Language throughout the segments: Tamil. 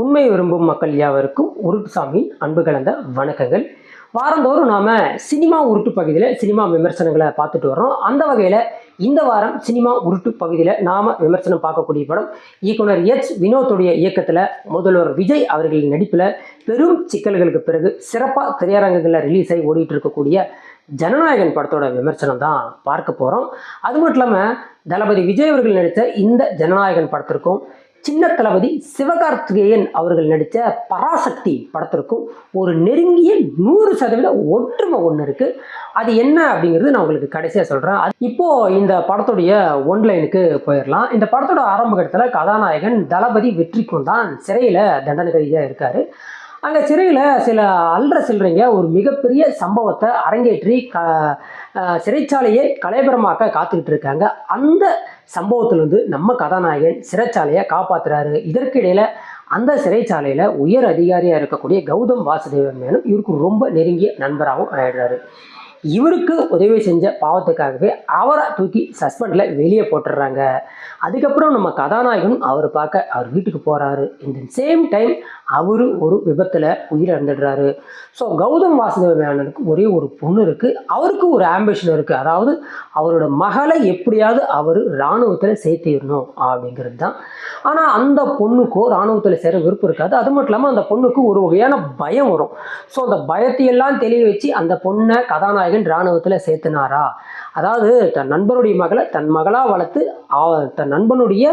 உண்மை விரும்பும் மக்கள் யாவருக்கும் உருட்டுசாமி அன்பு கலந்த வணக்கங்கள். வாரந்தோறும் நாம சினிமா உருட்டு பகுதியில் சினிமா விமர்சனங்களை பார்த்துட்டு வர்றோம். அந்த வகையில் இந்த வாரம் சினிமா உருட்டு பகுதியில் நாம விமர்சனம் பார்க்கக்கூடிய படம் இயக்குனர் வினோத்துடைய இயக்கத்தில் முதல்வர் விஜய் அவர்களின் நடிப்பில் பெரும் சிக்கல்களுக்கு பிறகு சிறப்பாக திரையரங்குகளில் ரிலீஸ் ஆகி ஓடிட்டு இருக்கக்கூடிய ஜனநாயகன் படத்தோட விமர்சனம் தான் பார்க்க போகிறோம். அது மட்டும் இல்லாமல் தளபதி விஜய் அவர்கள் நடித்த இந்த ஜனநாயகன் படத்திற்கும் சின்ன தளபதி சிவகார்த்திகேயன் அவர்கள் நடித்த பராசக்தி படத்திற்கும் ஒரு நெருங்கிய 100% ஒற்றுமை ஒன்று இருக்கு. அது என்ன அப்படிங்கிறது நான் உங்களுக்கு கடைசியாக சொல்றேன். இப்போ இந்த படத்துடைய ஒன்லைனுக்கு போயிடலாம். இந்த படத்தோட ஆரம்ப கட்டத்தில் கதாநாயகன் தளபதி வெற்றிக்கும் தான் சிறையில் தண்டனை கைதியாக இருக்காரு. அங்கே சிறையில் சில அல்ற சில்லறைங்க ஒரு மிகப்பெரிய சம்பவத்தை அரங்கேற்றி சிறைச்சாலையை கலைபரமாக்க காத்துக்கிட்டு இருக்காங்க. அந்த சம்பவத்திலிருந்து நம்ம கதாநாயகன் சிறைச்சாலையை காப்பாற்றுறாரு. இதற்கிடையில் அந்த சிறைச்சாலையில் உயர் அதிகாரியாக இருக்கக்கூடிய கௌதம் வாசுதேவன் மேலும் இவருக்கு ரொம்ப நெருங்கிய நண்பராகவும் ஆயிடுறாரு. இவருக்கு உதவி செஞ்ச பாவத்துக்காகவே அவரை தூக்கி சஸ்பெண்டில் வெளியே போட்டுடுறாங்க. அதுக்கப்புறம் நம்ம கதாநாயகனும் அவர் பார்க்க அவர் வீட்டுக்கு போகிறாரு. இந்த சேம் டைம் அவரு ஒரு விபத்தில் உயிரிழந்துடுறாரு. ஸோ கௌதம் வாசுதேவ மேனனுக்கு ஒரே ஒரு பொண்ணு இருக்குது. அவருக்கு ஒரு ஆம்பிஷன் இருக்குது. அதாவது அவரோட மகளை எப்படியாவது அவர் இராணுவத்தில் சேர்த்திடணும் அப்படிங்கிறது தான். ஆனால் அந்த பொண்ணுக்கோ இராணுவத்தில் சேர விருப்பம் இருக்காது. அது மட்டும் இல்லாமல் அந்த பொண்ணுக்கு ஒரு வகையான பயம் வரும். ஸோ அந்த பயத்தையெல்லாம் தெளிய வச்சு அந்த பொண்ணை கதாநாயகன் இராணுவத்தில் சேர்த்துனாரா? அதாவது தன் நண்பருடைய மகளை தன் மகளாக வளர்த்து தன் நண்பனுடைய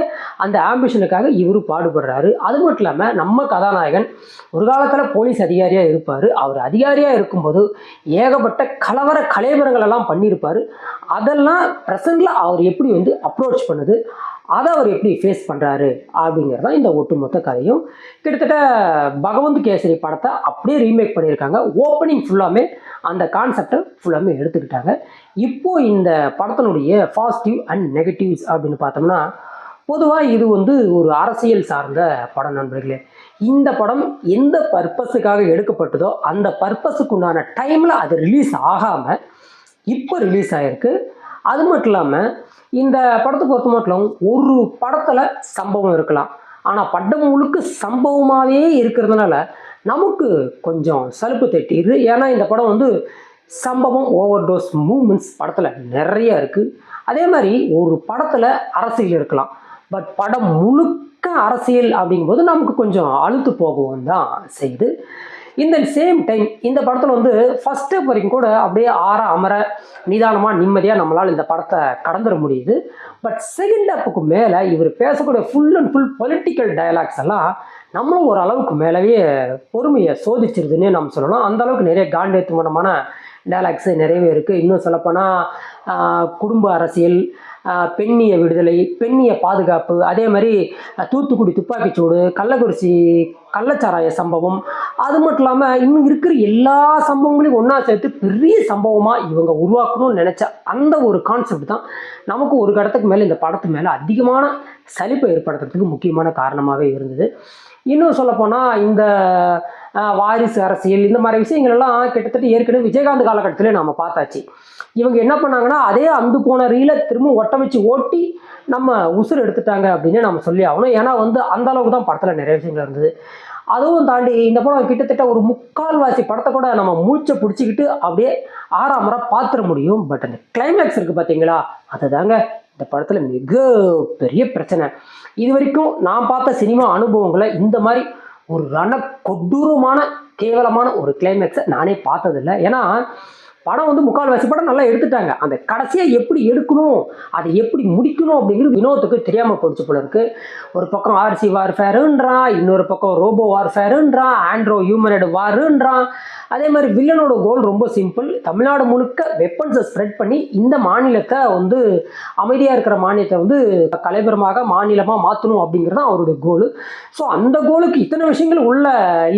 அந்த ஆம்பிஷனுக்காக இவர் பாடுபடுறாரு. அது மட்டும் இல்லாமல் நம்ம கதாநாயகன் ஒரு காலத்தில் போலீஸ் அதிகாரியாக இருப்பார். அவர் அதிகாரியாக இருக்கும்போது ஏகப்பட்ட கலைவரங்கள் எல்லாம் பண்ணியிருப்பார். அதெல்லாம் ப்ரெசண்டில் அவர் எப்படி அப்ரோச் பண்ணுது, அதை அவர் எப்படி ஃபேஸ் பண்ணுறாரு அப்படிங்கிறது தான் இந்த ஒட்டுமொத்த கதையும். கிட்டத்தட்ட பகவந்த் கேசரி படத்தை அப்படியே ரீமேக் பண்ணியிருக்காங்க. ஓப்பனிங் ஃபுல்லாமே அந்த கான்செப்டை ஃபுல்லாமே எடுத்துக்கிட்டாங்க. இப்போது இந்த படத்தினுடைய பாசிட்டிவ் அண்ட் நெகட்டிவ்ஸ் அப்படின்னு பார்த்தோம்னா, பொதுவாக இது ஒரு அரசியல் சார்ந்த படம் நண்பர்களே. இந்த படம் எந்த பர்பஸுக்காக எடுக்கப்பட்டதோ அந்த பர்பஸுக்கு உண்டான டைமில் அது ரிலீஸ் ஆகாமல் இப்போ ரிலீஸ் ஆகிருக்கு. அது மட்டும் இல்லாமல் இந்த படத்தை பொறுத்த மட்டும் ஒரு படத்தில் சம்பவம் இருக்கலாம், ஆனால் படம் முழுக்க சம்பவமாகவே இருக்கிறதுனால நமக்கு கொஞ்சம் சலுப்பு தட்டிடுது. ஏன்னா இந்த படம் சம்பவம் ஓவர் டோஸ் மூமெண்ட்ஸ் படத்தில் நிறைய இருக்குது. அதே மாதிரி ஒரு படத்தில் அரசியல் இருக்கலாம், பட் படம் முழுக்க அரசியல் அப்படிங்கும்போது நமக்கு கொஞ்சம் அழுத்து போகவும் தான் செய்யுது. இந்த சேம் டைம் இந்த படத்தில் ஃபஸ்ட் ஸ்டெப் வரைக்கும் கூட அப்படியே அமர நிதானமாக நிம்மதியாக நம்மளால் இந்த படத்தை கடந்துட முடியுது. பட் செகண்ட் ஹாப்புக்கு மேலே இவர் பேசக்கூடிய full and full political dialogues எல்லாம் நம்மளும் ஒரு அளவுக்கு மேலவே பொறுமையை சோதிச்சிருதுன்னே நம்ம சொல்லலாம். அந்த அளவுக்கு நிறைய காண்டேத்துமனமான டயலாக்ஸு நிறையவே இருக்குது. இன்னும் சொல்லப்போனால் குடும்ப அரசியல், பெண்ணிய விடுதலை, பெண்ணிய பாதுகாப்பு, அதே மாதிரி தூத்துக்குடி துப்பாக்கிச்சூடு, கள்ளக்குறிச்சி கள்ளச்சாராய சம்பவம், அது மட்டும் இல்லாமல் இன்னும் இருக்கிற எல்லா சம்பவங்களையும் ஒன்றா சேர்த்து பெரிய சம்பவமாக இவங்க உருவாக்கணும்னு நினச்ச அந்த ஒரு கான்செப்ட் தான் நமக்கு ஒரு கடத்துக்கு மேலே இந்த படத்து மேலே அதிகமான சலிப்பை ஏற்படுத்துறதுக்கு முக்கியமான காரணமாகவே இருந்தது. இன்னும் சொல்லப்போனால் இந்த வாரிசு அரசியல் இந்த மாதிரி விஷயங்கள்லாம் கிட்டத்தட்ட ஏற்கனவே விஜயகாந்த் காலகட்டத்திலே நாம் பார்த்தாச்சு. இவங்க என்ன பண்ணாங்கன்னா அதே அந்து போன ரீலை திரும்ப ஒட்ட வச்சு ஓட்டி நம்ம உசுறு எடுத்துட்டாங்க அப்படின்னு நம்ம சொல்லி ஆகணும். ஏன்னா அந்த அளவுக்கு தான் படத்தில் நிறைய விஷயங்கள் இருந்தது. அதுவும் தாண்டி இந்த படம் கிட்டத்தட்ட ஒரு முக்கால்வாசி படத்தை கூட நம்ம மூச்சை பிடிச்சிக்கிட்டு அப்படியே ஆறாமரா பார்த்துட முடியும். பட் அந்த கிளைமேக்ஸ் இருக்குது பார்த்தீங்களா, அதுதாங்க இந்த படத்தில் மிக பெரிய பிரச்சனை. இது வரைக்கும் நான் பார்த்த சினிமா அனுபவங்களை இந்த மாதிரி ஒரு கொடூரமான கேவலமான ஒரு கிளைமேக்ஸை நானே பார்த்ததில்லை. ஏன்னா படம் முக்கால்வாசி படம் நல்லா எடுத்துட்டாங்க. அந்த கடைசியாக எப்படி எடுக்கணும், அதை எப்படி முடிக்கணும் அப்படிங்கிறது வினோத்துக்கு தெரியாமல் போயிடுச்சு போல இருக்கு. ஒரு பக்கம் ஆர்சி வார்ஃபேருன்றான், இன்னொரு பக்கம் ரோபோ வார்ஃபேருன்றான், ஆண்ட்ரோ ஹியூமனோட வாருன்றான். அதே மாதிரி வில்லனோட கோல் ரொம்ப சிம்பிள், தமிழ்நாடு முழுக்க வெப்பன்ஸை ஸ்ப்ரெட் பண்ணி இந்த மாநிலத்தை அமைதியாக இருக்கிற மாநிலத்தை கலைபுரமாக மாநிலமாக மாற்றணும் அப்படிங்கிறது தான் அவருடைய கோல். ஸோ அந்த கோலுக்கு இத்தனை விஷயங்கள் உள்ள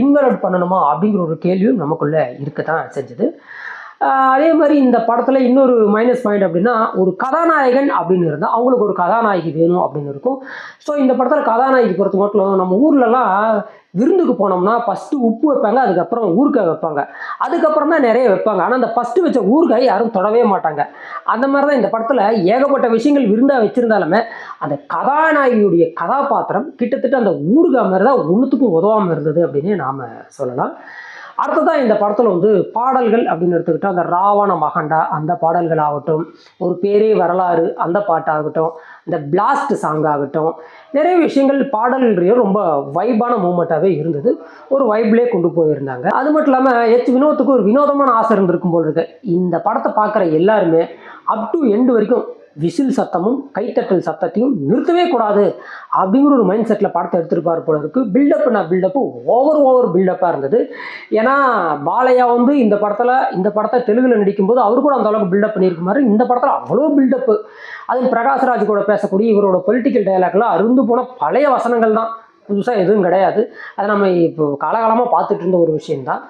இன்வெர்ட் பண்ணணுமா அப்படிங்கிற ஒரு கேள்வியும் நமக்குள்ளே இருக்க தான் செஞ்சது. அதே மாதிரி இந்த படத்தில் இன்னொரு மைனஸ் பாயிண்ட் அப்படின்னா, ஒரு கதாநாயகன் அப்படின்னு இருந்தால் அவங்களுக்கு ஒரு கதாநாயகி வேணும் அப்படின்னு இருக்கும். ஸோ இந்த படத்தில் கதாநாயகி பொறுத்த மட்டும் நம்ம ஊர்லலாம் விருந்துக்கு போனோம்னா ஃபஸ்ட்டு உப்பு வைப்பாங்க, அதுக்கப்புறம் ஊறுகாய் வைப்பாங்க, அதுக்கப்புறம் தான் நிறைய வைப்பாங்க. ஆனால் அந்த ஃபஸ்ட்டு வச்ச ஊறுகாய் யாரும் தொடவே மாட்டாங்க. அந்த மாதிரி தான் இந்த படத்தில் ஏகப்பட்ட விஷயங்கள் விருந்தாக வச்சுருந்தாலுமே அந்த கதாநாயகியுடைய கதாபாத்திரம் கிட்டத்தட்ட அந்த ஊறுகாய் மாதிரி தான் ஒன்றுத்துக்கும் உதவாமல் இருந்தது அப்படின்னு நாம் சொல்லலாம். அடுத்ததான் இந்த படத்தில் வந்து பாடல்கள் அப்படின்னு எடுத்துக்கிட்டோம், அந்த ராவண மகண்டா அந்த பாடல்கள் ஆகட்டும், ஒரு பேரே வரலாறு அந்த பாட்டாகட்டும், இந்த பிளாஸ்ட் சாங் ஆகட்டும், நிறைய விஷயங்கள் பாடல்களையும் ரொம்ப வைபான மூமெண்ட்டாகவே இருந்தது. ஒரு வைப்லேயே கொண்டு போயிருந்தாங்க. அது மட்டும் இல்லாமல் வினோத்துக்கு ஒரு வினோதமான ஆசை இருந்திருக்கும் போல் இருக்கு. இந்த படத்தை பார்க்குற எல்லாருமே அப் டு எண்டு வரைக்கும் விசில் சத்தமும் கைத்தட்டல் சத்தத்தையும் நிறுத்தவே கூடாது அப்படிங்கிற ஒரு மைண்ட் செட்டில் படத்தை எடுத்துருப்பார் போல இருக்குது. பில்டப்பு ஓவர் பில்டப்பாக இருந்தது. ஏன்னா பாலையா வந்து இந்த படத்தை தெலுங்கில் நடிக்கும்போது அவர் கூட அந்த அளவுக்கு பில்டப் பண்ணியிருக்குமாரு. இந்த படத்தில் அவ்வளோ பில்டப்பு. அதுவும் பிரகாஷ்ராஜ் கூட பேசக்கூடிய இவரோட பொலிட்டிக்கல் டைலாக்லாம் அருந்து போன பழைய வசனங்கள் தான், புதுசாக எதுவும் கிடையாது. அதை நம்ம இப்போ காலகாலமாக பார்த்துட்டு இருந்த ஒரு விஷயந்தான்.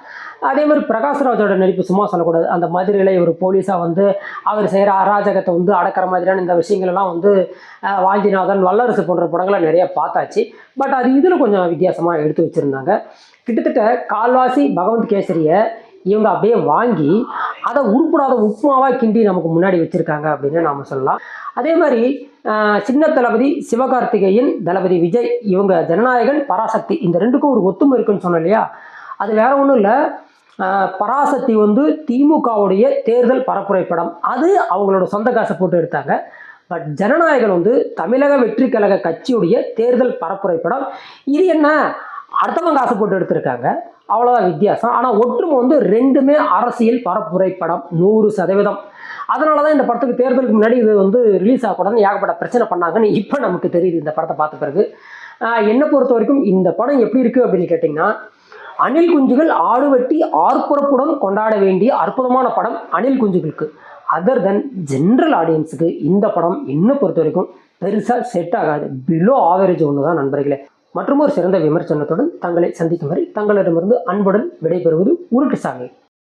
அதே மாதிரி பிரகாஷ்ராஜோட நடிப்பு சும்மா சொல்லக்கூடாது. அந்த மதுரையில் இவர் போலீஸாக வந்து அவர் செய்கிற அராஜகத்தை வந்து அடக்கிற மாதிரியான இந்த விஷயங்கள்லாம் வந்து வாஞ்சிநாதன், வல்லரசு போன்ற படங்களை நிறைய பார்த்தாச்சு. பட் அது இதில் கொஞ்சம் வித்தியாசமாக எடுத்து வச்சுருந்தாங்க. கிட்டத்தட்ட கால்வாசி பகவந்த் கேசரியை இவங்க அப்படியே வாங்கி அதை உருப்படாத உப்புமாவாக கிண்டி நமக்கு முன்னாடி வச்சுருக்காங்க அப்படின்னு நாம் சொல்லலாம். அதே மாதிரி சின்ன தளபதி சிவகார்த்திகேயன், தளபதி விஜய், இவங்க ஜனநாயகன், பராசக்தி இந்த ரெண்டுக்கும் ஒரு ஒத்துமை இருக்குன்னு சொன்னோம் இல்லையா? அது வேற ஒன்றும் இல்லை. பராசக்தி வந்து திமுகவுடைய தேர்தல் பரப்புரை படம், அது அவங்களோட சொந்த காசை போட்டு எடுத்தாங்க. பட் ஜனநாயகன் வந்து தமிழக வெற்றி கழக கட்சியுடைய தேர்தல் பரப்புரை படம். இது என்ன, அடுத்தவங்க காசு போட்டு எடுத்திருக்காங்க, அவ்வளோதான் வித்தியாசம். ஆனால் ஒற்றுமை வந்து ரெண்டுமே அரசியல் பரப்புரை படம் 100%. அதனால தான் இந்த படத்துக்கு தேர்தலுக்கு முன்னாடி இது வந்து ரிலீஸ் ஆகக்கூடாதுன்னு ஏகப்பட்ட பிரச்சனை பண்ணாங்கன்னு இப்போ நமக்கு தெரியுது இந்த படத்தை பார்த்த பிறகு. என்னை பொறுத்த வரைக்கும் இந்த படம் எப்படி இருக்குது அப்படின்னு கேட்டிங்கன்னா, அணில் குஞ்சுகள் ஆடு வெட்டி ஆர்ப்புறப்புடன் கொண்டாட வேண்டிய அற்புதமான படம் அணில் குஞ்சுகளுக்கு. அதர் தென் ஜென்ரல் ஆடியன்ஸுக்கு இந்த படம் என்னை பொறுத்த வரைக்கும் பெருசாக செட் ஆகாது. பிலோ ஆவரேஜ் ஒன்று தான் நண்பர்களே. மற்றும் ஒரு சிறந்த விமர்சனத்துடன் தங்களை சந்திக்கும் வரை தங்களிடமிருந்து அன்புடன் விடைபெறுவது உருட்டுசாமி.